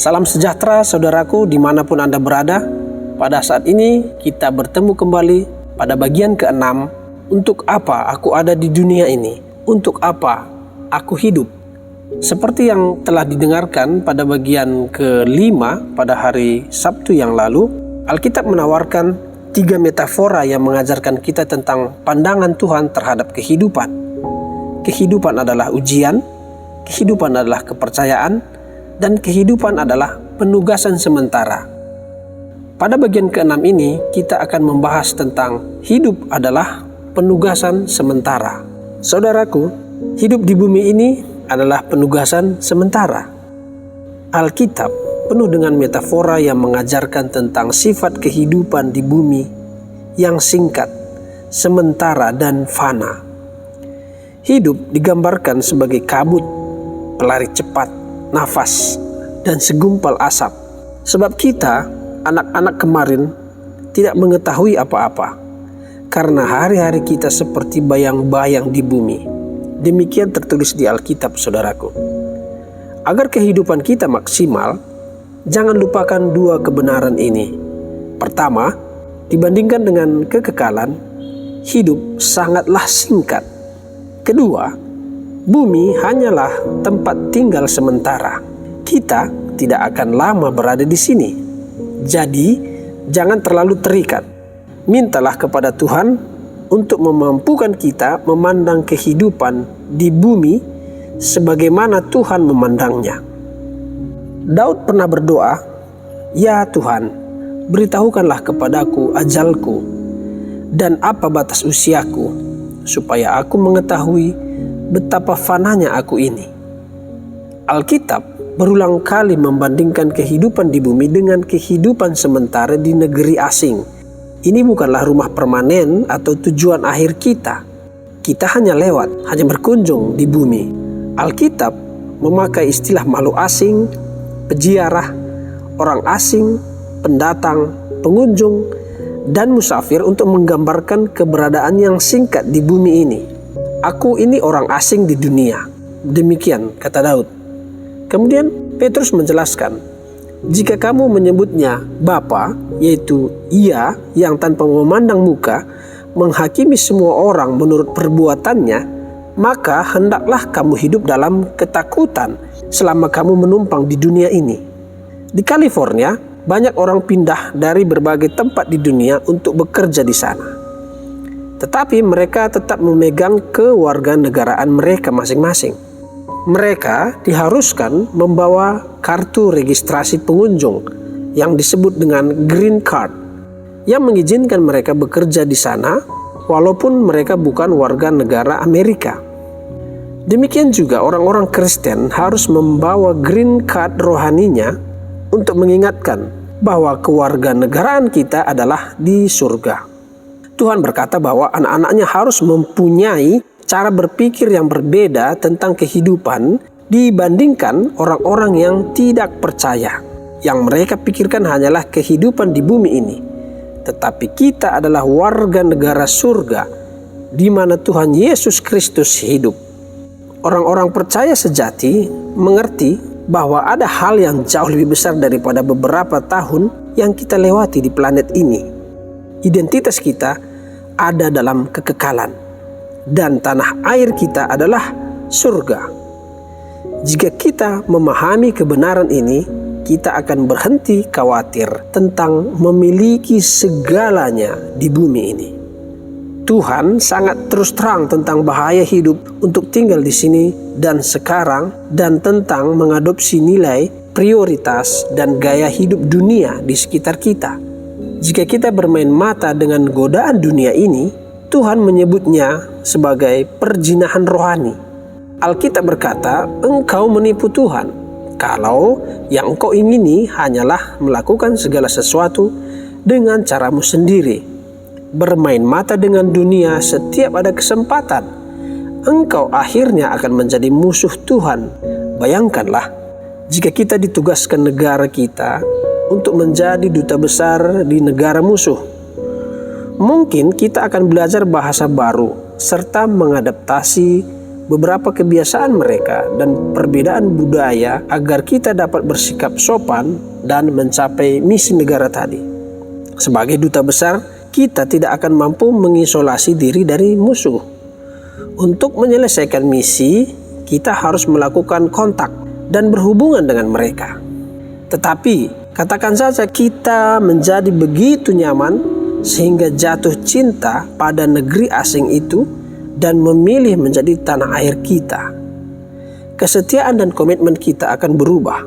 Salam sejahtera saudaraku dimanapun Anda berada. Pada saat ini kita bertemu kembali pada bagian ke-6. Untuk apa aku ada di dunia ini? Untuk apa aku hidup? Seperti yang telah didengarkan pada bagian ke-5 pada hari Sabtu yang lalu, Alkitab menawarkan 3 metafora yang mengajarkan kita tentang pandangan Tuhan terhadap kehidupan. Kehidupan adalah ujian, kehidupan adalah kepercayaan, dan kehidupan adalah penugasan sementara. Pada bagian ke-6 ini, kita akan membahas tentang hidup adalah penugasan sementara. Saudaraku, hidup di bumi ini adalah penugasan sementara. Alkitab penuh dengan metafora yang mengajarkan tentang sifat kehidupan di bumi yang singkat, sementara, dan fana. Hidup digambarkan sebagai kabut, pelari cepat, nafas, dan segumpal asap. Sebab kita, anak-anak kemarin, tidak mengetahui apa-apa, karena hari-hari kita seperti bayang-bayang di bumi. Demikian tertulis di Alkitab, saudaraku. Agar kehidupan kita maksimal, jangan lupakan 2 kebenaran ini. Pertama, dibandingkan dengan kekekalan, hidup sangatlah singkat. Kedua, bumi hanyalah tempat tinggal sementara. Kita tidak akan lama berada di sini. Jadi, jangan terlalu terikat. Mintalah kepada Tuhan untuk memampukan kita memandang kehidupan di bumi sebagaimana Tuhan memandangnya. Daud pernah berdoa, "Ya Tuhan, beritahukanlah kepadaku ajalku dan apa batas usiaku, supaya aku mengetahui betapa fananya aku ini." Alkitab berulang kali membandingkan kehidupan di bumi dengan kehidupan sementara di negeri asing. Ini bukanlah rumah permanen atau tujuan akhir kita. Kita hanya lewat, hanya berkunjung di bumi. Alkitab memakai istilah makhluk asing, peziarah, orang asing, pendatang, pengunjung, dan musafir untuk menggambarkan keberadaan yang singkat di bumi ini. "Aku ini orang asing di dunia." Demikian kata Daud. Kemudian Petrus menjelaskan, "Jika kamu menyebutnya Bapa, yaitu Ia yang tanpa memandang muka menghakimi semua orang menurut perbuatannya, maka hendaklah kamu hidup dalam ketakutan selama kamu menumpang di dunia ini." Di California, banyak orang pindah dari berbagai tempat di dunia untuk bekerja di sana. Tetapi mereka tetap memegang kewarganegaraan mereka masing-masing. Mereka diharuskan membawa kartu registrasi pengunjung yang disebut dengan green card, yang mengizinkan mereka bekerja di sana walaupun mereka bukan warga negara Amerika. Demikian juga orang-orang Kristen harus membawa green card rohaninya untuk mengingatkan bahwa kewarganegaraan kita adalah di surga. Tuhan berkata bahwa anak-anaknya harus mempunyai cara berpikir yang berbeda tentang kehidupan dibandingkan orang-orang yang tidak percaya. Yang mereka pikirkan hanyalah kehidupan di bumi ini. Tetapi kita adalah warga negara surga di mana Tuhan Yesus Kristus hidup. Orang-orang percaya sejati mengerti bahwa ada hal yang jauh lebih besar daripada beberapa tahun yang kita lewati di planet ini. Identitas kita ada dalam kekekalan. Dan tanah air kita adalah surga. Jika kita memahami kebenaran ini, kita akan berhenti khawatir tentang memiliki segalanya di bumi ini. Tuhan sangat terus terang tentang bahaya hidup untuk tinggal di sini dan sekarang, dan tentang mengadopsi nilai, prioritas, dan gaya hidup dunia di sekitar kita. Jika kita bermain mata dengan godaan dunia ini, Tuhan menyebutnya sebagai perjinahan rohani. Alkitab berkata, "Engkau menipu Tuhan kalau yang engkau ingini hanyalah melakukan segala sesuatu dengan caramu sendiri. Bermain mata dengan dunia setiap ada kesempatan. Engkau akhirnya akan menjadi musuh Tuhan." Bayangkanlah jika kita ditugaskan negara kita untuk menjadi duta besar di negara musuh. Mungkin kita akan belajar bahasa baru serta mengadaptasi beberapa kebiasaan mereka dan perbedaan budaya agar kita dapat bersikap sopan dan mencapai misi negara tadi. Sebagai duta besar, kita tidak akan mampu mengisolasi diri dari musuh. Untuk menyelesaikan misi, kita harus melakukan kontak dan berhubungan dengan mereka. Tetapi, katakan saja kita menjadi begitu nyaman sehingga jatuh cinta pada negeri asing itu dan memilih menjadi tanah air kita. Kesetiaan dan komitmen kita akan berubah.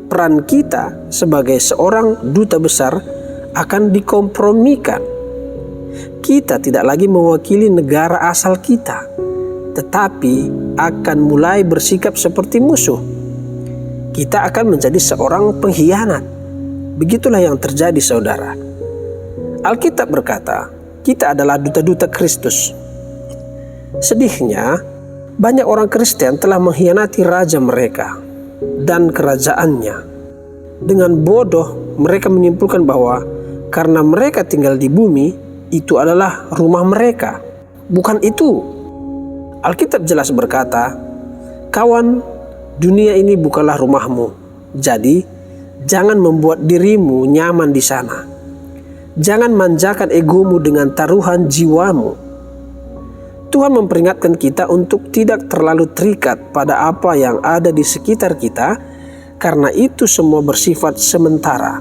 Peran kita sebagai seorang duta besar akan dikompromikan. Kita tidak lagi mewakili negara asal kita, tetapi akan mulai bersikap seperti musuh. Kita akan menjadi seorang pengkhianat. Begitulah yang terjadi, saudara. Alkitab berkata, kita adalah duta-duta Kristus. Sedihnya, banyak orang Kristen telah mengkhianati raja mereka dan kerajaannya. Dengan bodoh, mereka menyimpulkan bahwa karena mereka tinggal di bumi, itu adalah rumah mereka. Bukan itu. Alkitab jelas berkata, kawan, dunia ini bukanlah rumahmu. Jadi, jangan membuat dirimu nyaman di sana. Jangan manjakan egomu dengan taruhan jiwamu. Tuhan memperingatkan kita untuk tidak terlalu terikat pada apa yang ada di sekitar kita, karena itu semua bersifat sementara.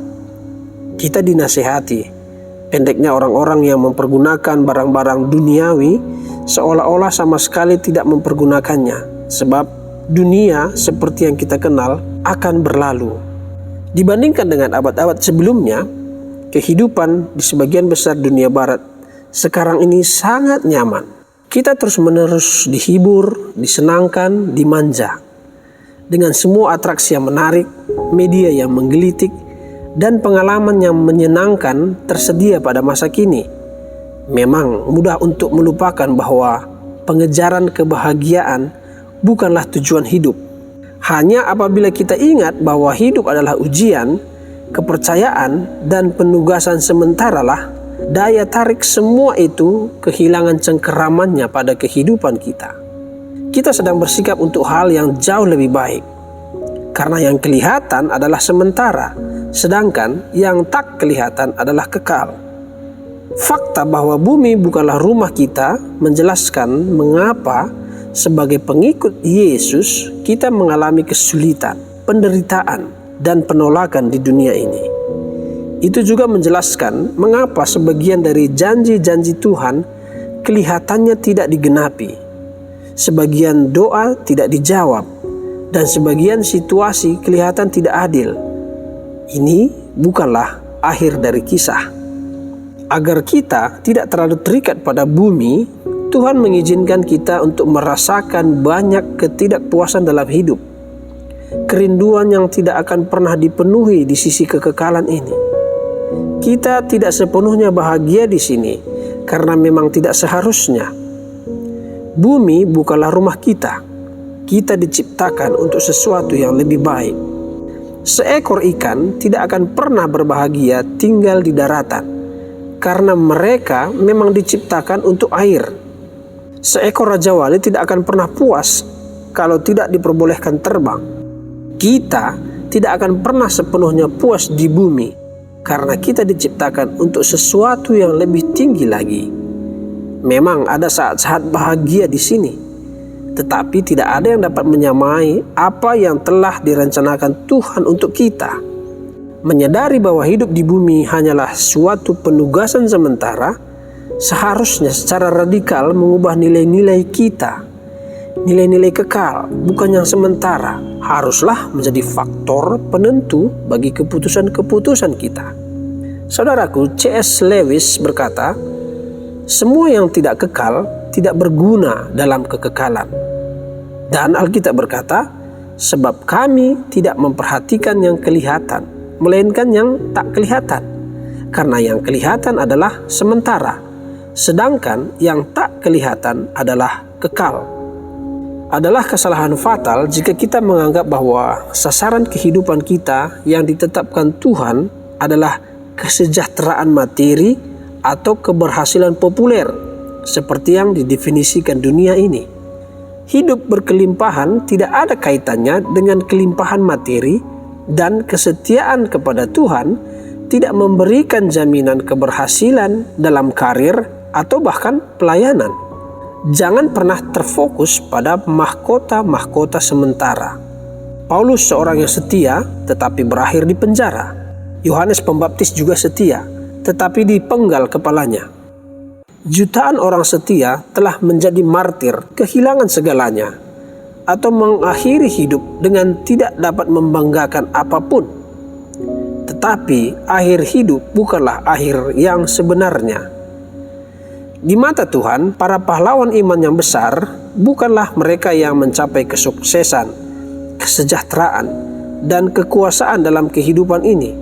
Kita dinasihati, pendeknya orang-orang yang mempergunakan barang-barang duniawi seolah-olah sama sekali tidak mempergunakannya, sebab dunia seperti yang kita kenal akan berlalu. Dibandingkan dengan abad-abad sebelumnya, kehidupan di sebagian besar dunia barat sekarang ini sangat nyaman. Kita terus-menerus dihibur, disenangkan, dimanja. Dengan semua atraksi yang menarik, media yang menggelitik, dan pengalaman yang menyenangkan tersedia pada masa kini. Memang mudah untuk melupakan bahwa pengejaran kebahagiaan bukanlah tujuan hidup. Hanya apabila kita ingat bahwa hidup adalah ujian, kepercayaan, dan penugasan sementara lah daya tarik semua itu kehilangan cengkeramannya pada kehidupan kita. Kita sedang bersikap untuk hal yang jauh lebih baik. Karena yang kelihatan adalah sementara, sedangkan yang tak kelihatan adalah kekal. Fakta bahwa bumi bukanlah rumah kita menjelaskan mengapa sebagai pengikut Yesus kita mengalami kesulitan, penderitaan, dan penolakan di dunia ini. Itu juga menjelaskan mengapa sebagian dari janji-janji Tuhan kelihatannya tidak digenapi, sebagian doa tidak dijawab, dan sebagian situasi kelihatan tidak adil. Ini bukanlah akhir dari kisah. Agar kita tidak terlalu terikat pada bumi, Tuhan mengizinkan kita untuk merasakan banyak ketidakpuasan dalam hidup. Kerinduan yang tidak akan pernah dipenuhi di sisi kekekalan ini. Kita tidak sepenuhnya bahagia di sini karena memang tidak seharusnya. Bumi bukanlah rumah kita. Kita diciptakan untuk sesuatu yang lebih baik. Seekor ikan tidak akan pernah berbahagia tinggal di daratan karena mereka memang diciptakan untuk air. Seekor raja wali tidak akan pernah puas kalau tidak diperbolehkan terbang. Kita tidak akan pernah sepenuhnya puas di bumi karena kita diciptakan untuk sesuatu yang lebih tinggi lagi. Memang ada saat-saat bahagia di sini, tetapi tidak ada yang dapat menyamai apa yang telah direncanakan Tuhan untuk kita. Menyadari bahwa hidup di bumi hanyalah suatu penugasan sementara, seharusnya secara radikal mengubah nilai-nilai kita. Nilai-nilai kekal, bukan yang sementara, haruslah menjadi faktor penentu bagi keputusan-keputusan kita. Saudaraku, C.S. Lewis berkata, semua yang tidak kekal tidak berguna dalam kekekalan. Dan Alkitab berkata, sebab kami tidak memperhatikan yang kelihatan, melainkan yang tak kelihatan. Karena yang kelihatan adalah sementara, sedangkan yang tak kelihatan adalah kekal. Adalah kesalahan fatal jika kita menganggap bahwa sasaran kehidupan kita yang ditetapkan Tuhan adalah kesejahteraan materi atau keberhasilan populer seperti yang didefinisikan dunia ini. Hidup berkelimpahan tidak ada kaitannya dengan kelimpahan materi, dan kesetiaan kepada Tuhan tidak memberikan jaminan keberhasilan dalam karir atau bahkan pelayanan. Jangan pernah terfokus pada mahkota-mahkota sementara. Paulus seorang yang setia tetapi berakhir di penjara. Yohanes Pembaptis juga setia tetapi dipenggal kepalanya. Jutaan orang setia telah menjadi martir, kehilangan segalanya, atau mengakhiri hidup dengan tidak dapat membanggakan apapun. Tetapi akhir hidup bukanlah akhir yang sebenarnya. Di mata Tuhan, para pahlawan iman yang besar bukanlah mereka yang mencapai kesuksesan, kesejahteraan, dan kekuasaan dalam kehidupan ini,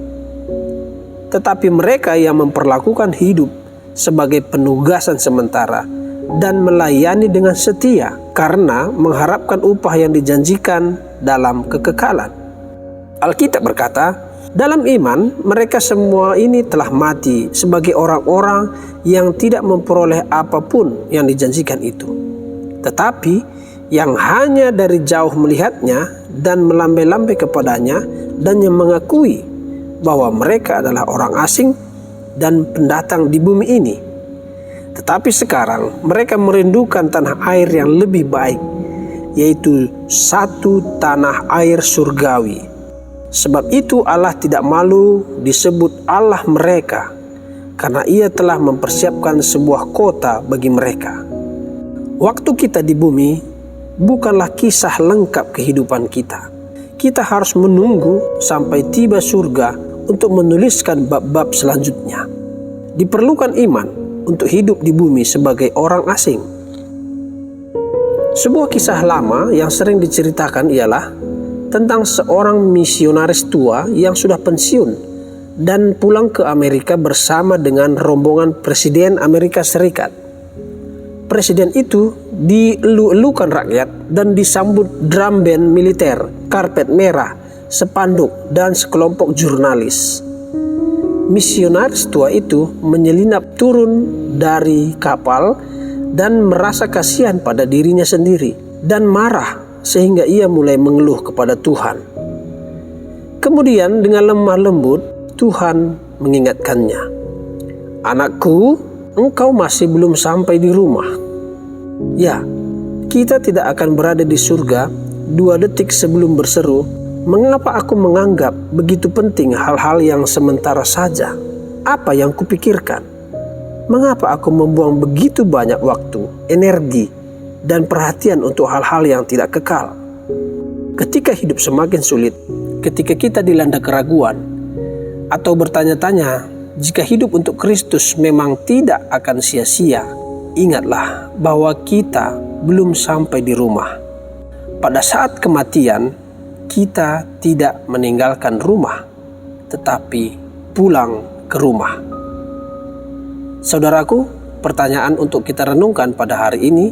tetapi mereka yang memperlakukan hidup sebagai penugasan sementara dan melayani dengan setia karena mengharapkan upah yang dijanjikan dalam kekekalan. Alkitab berkata, dalam iman mereka semua ini telah mati sebagai orang-orang yang tidak memperoleh apapun yang dijanjikan itu, tetapi yang hanya dari jauh melihatnya dan melambai-lambai kepadanya, dan yang mengakui bahwa mereka adalah orang asing dan pendatang di bumi ini. Tetapi sekarang mereka merindukan tanah air yang lebih baik, yaitu satu tanah air surgawi. Sebab itu Allah tidak malu disebut Allah mereka, karena Ia telah mempersiapkan sebuah kota bagi mereka. Waktu kita di bumi bukanlah kisah lengkap kehidupan kita. Kita harus menunggu sampai tiba surga untuk menuliskan bab-bab selanjutnya. Diperlukan iman untuk hidup di bumi sebagai orang asing. Sebuah kisah lama yang sering diceritakan ialah tentang seorang misionaris tua yang sudah pensiun dan pulang ke Amerika bersama dengan rombongan Presiden Amerika Serikat. Presiden itu dielu-elukan rakyat dan disambut drum band militer, karpet merah, spanduk, dan sekelompok jurnalis. Misionaris tua itu menyelinap turun dari kapal dan merasa kasihan pada dirinya sendiri dan marah sehingga ia mulai mengeluh kepada Tuhan. Kemudian dengan lemah lembut Tuhan mengingatkannya, "Anakku, engkau masih belum sampai di rumah." Ya, kita tidak akan berada di surga 2 detik sebelum berseru, "Mengapa aku menganggap begitu penting hal-hal yang sementara saja? Apa yang kupikirkan? Mengapa aku membuang begitu banyak waktu, energi, dan perhatian untuk hal-hal yang tidak kekal?" Ketika hidup semakin sulit, ketika kita dilanda keraguan, atau bertanya-tanya jika hidup untuk Kristus memang tidak akan sia-sia, ingatlah bahwa kita belum sampai di rumah. Pada saat kematian, kita tidak meninggalkan rumah, tetapi pulang ke rumah. Saudaraku, pertanyaan untuk kita renungkan pada hari ini,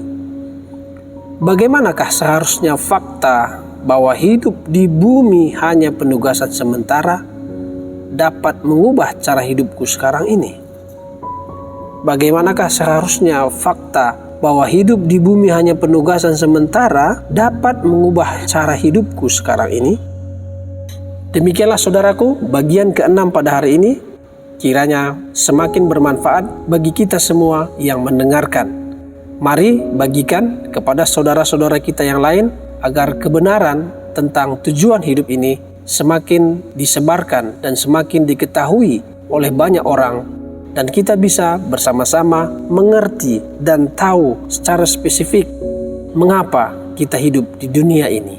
bagaimanakah seharusnya fakta bahwa hidup di bumi hanya penugasan sementara dapat mengubah cara hidupku sekarang ini? Bagaimanakah seharusnya fakta bahwa hidup di bumi hanya penugasan sementara dapat mengubah cara hidupku sekarang ini? Demikianlah saudaraku, bagian ke-6 pada hari ini. Kiranya semakin bermanfaat bagi kita semua yang mendengarkan. Mari bagikan kepada saudara-saudara kita yang lain agar kebenaran tentang tujuan hidup ini semakin disebarkan dan semakin diketahui oleh banyak orang, dan kita bisa bersama-sama mengerti dan tahu secara spesifik mengapa kita hidup di dunia ini.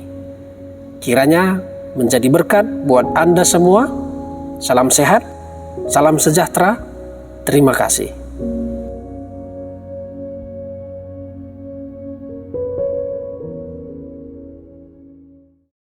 Kiranya menjadi berkat buat Anda semua. Salam sehat, salam sejahtera, terima kasih.